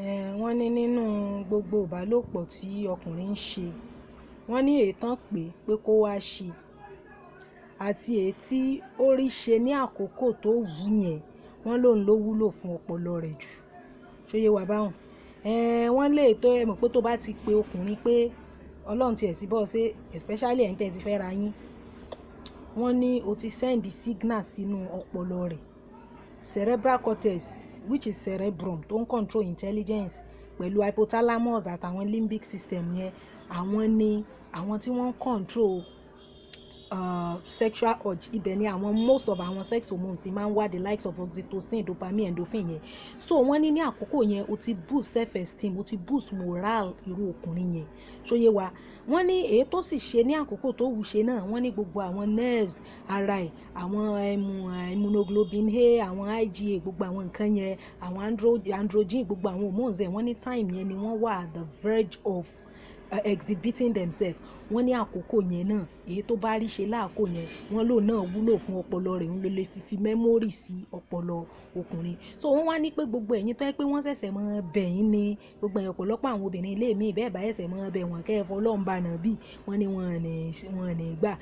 Wọ́n ní nínú gbogbo ìbálòpọ̀ tí ọkùnrin ń ṣe, wọ́n ní èyí tán pé kó wá ṣe àti èyí tí ó rí ṣe ní àkókò tó wù yẹn, wọ́n lòun ló wúlò fún ọpọlọ rẹ̀ jù. Ṣó yé wa báhun? Wọ́n lè tó ẹ mọ̀ pé tó bá ti pe ọkùnrin pé Ọlọ́run ti ẹ̀ sí bọ́ ṣe especially ẹ̀yin tẹ́ ti fẹ́ ra yín, wọ́n ní o ti send signal sínú ọpọlọ rẹ̀. Cerebral cortex which is cerebrum tó ń control intelligence pẹ̀lú hypothalamus àtàwọn limbic system yẹn, àwọn ni àwọn tí wọ́n ń control sexual urge. Ibẹ̀ ni àwọn most of àwọn sex hormones ti máa ń wá, the likes of oxytocin, dopamine, endorphin yẹn. So wọ́n ní ní àkókò yẹn o ti boost self esteem, o ti boost moral irú ọkùnrin yẹn. Ṣó yé wa? Wọ́n ní èyí tó sì ṣe ní àkókò tó wù ṣe náà, wọ́n ní gbogbo àwọn nerves ara ẹ̀, àwọn immunoglobulin A, àwọn IgA, gbogbo àwọn nǹkan yẹn, àwọn androgen, gbogbo àwọn hormones ẹ̀, wọ́n ní time yẹn ni wọ́n wà at the verge of exhibiting themselves. Wọ́n ní àkókò yẹn náà èyí tó bá rí ṣe láàkó yẹn, wọ́n lò náà wúlò fún ọpọlọ rẹ̀, òun ló lè fi memory sí ọpọlọ ọkùnrin. So wọ́n wá ní pé gbogbo ẹ̀yin tó yẹ pé wọ́n ṣẹ̀ṣẹ̀ máa bẹ̀ yín ni gbogbo ẹ̀yin ọ̀pọ̀lọpọ̀ àwọn obìnrin ilé mi bẹ́ẹ̀ bá ṣẹ̀ṣẹ̀ máa bẹ̀ wọ́n kẹ́ fọlọ́run bá nà bí wọ́n ní wọ́n ní gbà.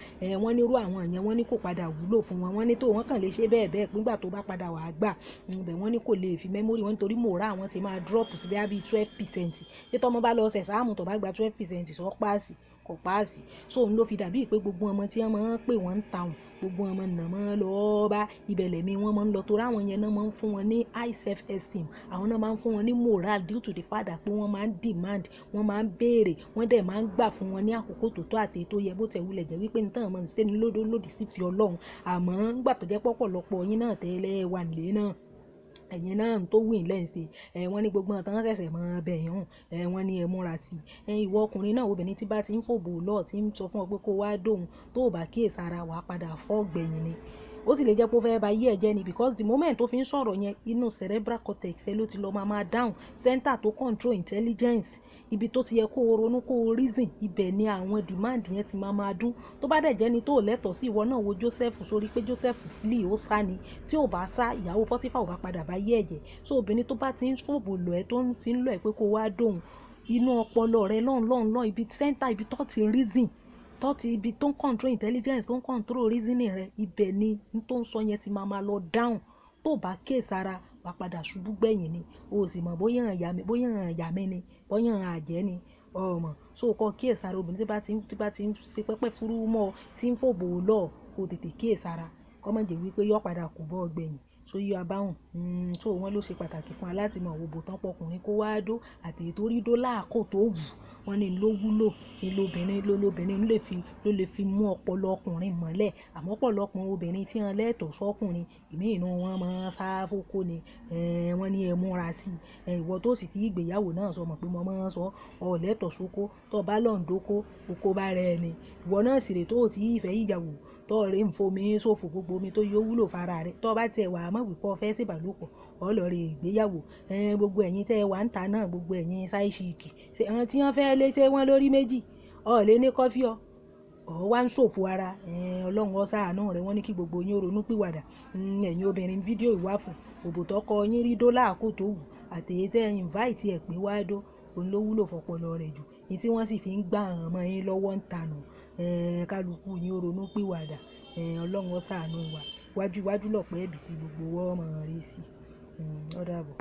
Wọ́n ní irú àwọn yẹn wọ́n ní kò padà wúlò fún wọn. Wọ́n ní tó wọ́n kàn lè ṣe bẹ́ẹ̀ bẹ́ẹ̀ nígbà tó bá padà wà gbà. Wọ́n ní kò lè fi memory wọn nítorí moral wọn ti máa drop sí bí 12%. Ṣé tọ́mọ bá lọ ṣẹ̀ sáàmù tó bá gba 12% sọ páàsì kò páàsì. So òun ló fi dàbí pé gbogbo ọmọ tí wọ́n máa ń pè wọ́n ń ta òun, gbogbo ọmọ náà máa ń lọ bá ibẹ̀lẹ̀ mi wọ́n máa ń lọ torí àwọn yẹn náà máa ń fún wọn ní high self esteem. Àwọn náà máa ń fún wọn ní moral due to the fact that pé wọ́n máa ń demand, wọ́n máa ń béèrè, wọ́n dẹ̀ máa ń gbà fún wọn ní àkókò tó tó àti tó yẹ bó tẹ̀ wulẹ̀ jẹ́ wípé ní tàn máa ń ṣe ní lòdì sí fi Ọlọ́run. Àmọ́ nígbà tó jẹ́ pọ̀pọ̀lọpọ̀ yín náà tẹ́lẹ̀ wà nílé náà, ẹ̀yin náà tó wìn lẹ́ǹsẹ̀, wọ́n ní gbogbo àtàwọn ṣẹ̀ṣẹ̀ máa bẹ̀ yín hùn, wọ́n ní ẹ múra sí i. Ìwọ ọkùnrin náà obìnrin tí bá ti ń fòbò lọ́ọ̀ tí ń sọ fún ọ pé kó wá dóhun tó bá kíyèsí ara wà padà fọ́ gbẹ̀yìn ni. Ó sì lè jẹ́ pé ó fẹ́ ba yí ẹ̀jẹ̀ ni because the moment tó fi ń sọ̀rọ̀ yẹn inú cerebral cortex ẹ ló ti lọ máa down, center tó control intelligence, ibi tó ti yẹ kó o ronú kó o reason, ibẹ̀ ni àwọn demand yẹn ti máa dún. Tó bá dẹ̀ jẹ́ ni tó lẹ́tọ̀ọ́ sí ìwọ náà wo Joseph sórí pé Joseph flee ó sá ni, tí ò bá sá ìyàwó Pọ́tífà ò bá padà bá yí ẹ̀jẹ̀. So obìnrin tó bá ti ń fòbò lọ ẹ tó ń fi ń lọ ẹ pé kó wá dóhun, inú ọpọlọ rẹ lọ́n ibi center ibi tó ti reason, tó ti ibi tó ń control intelligence, tó ń control reasoning rẹ, ibẹ̀ ni tó ń sọ yẹn ti máa lọ down. Tó bá kíyèsí ara wà padà ṣubú gbẹ̀yìn ni. O sì mọ̀ bóyá ìyá mi ni, bóyá àjẹ́ ni, ọmọ. So kọ́ kíyèsí ara obìnrin tí bá ti ń ṣe pẹ́pẹ́ fúrú mọ́, tí ń fòbò lọ, kó tètè kíyèsí ara. Kọ́ mọ̀ jẹ́ wípé yóò padà kò bọ́ gbẹ̀yìn. So yí abáhùn. So wọ́n ló ṣe pàtàkì fún wa láti mọ̀ òbò tán pọkùnrin kó wá dó àti èyí tó rí dó láàkó tó wù. Wọ́n ní ló wúlò, lóbìnrin ló lè fi mú ọpọlọ ọkùnrin mọ́lẹ̀. Àmọ́ ọ̀pọ̀lọpọ̀ obìnrin tí wọ́n lẹ́tọ̀ọ́ sọ́kùnrin, ìmí inú wọn máa ń sá fókó ni. Wọ́n ní ẹ múra sí i. Ìwọ tó sì ti ìgbéyàwó náà sọ mọ̀ pé mo máa ń sọ ọ lẹ́tọ̀ọ́ sóko, tó bá lọ́n dóko, oko bá rẹ ni. Ìwọ náà sì rè tó ti ìfẹ́ ìyàwó, tó rè ń fomi ṣòfò gbogbo omi tó yóò wúlò fara rẹ̀. Tó bá ti ẹ̀ wà mọ̀ wípé o fẹ́ ṣe ìbálòpọ̀, ọ lọ rè ìgbéyàwó. Gbogbo ẹ̀yin tẹ́ ẹ wà ń ta náà, gbogbo ẹ̀yin side chick. Ṣé àwọn tí wọ́n fẹ́ lé ṣé wọ́n lórí méjì? Ọ lè ní kọ́fí ọ wá ń ṣòfò ara. Ọlọ́run ó ṣàánú rẹ̀, wọ́n ní kí gbogbo yín ronú pìwàdà. Ẹ̀yin obìnrin fídíò ìwà fún òbò tó kọ yín rí dó láàkó tó wù àti èyí tẹ́ invite ẹ̀ pé wá dó, òun ló wúlò fọpọlọ rẹ̀ jù. Èyí tí wọ́n sì fi ń gbà hàn mọ́ yín lọ́wọ́ ń tanù. Kálukú yín ronú pìwàdà. Ọlọ́run ó ṣàánú wa. Wájú lọ̀pọ̀ ẹ̀bì tí gbogbo wa máa rí sí. Ó dàbọ̀.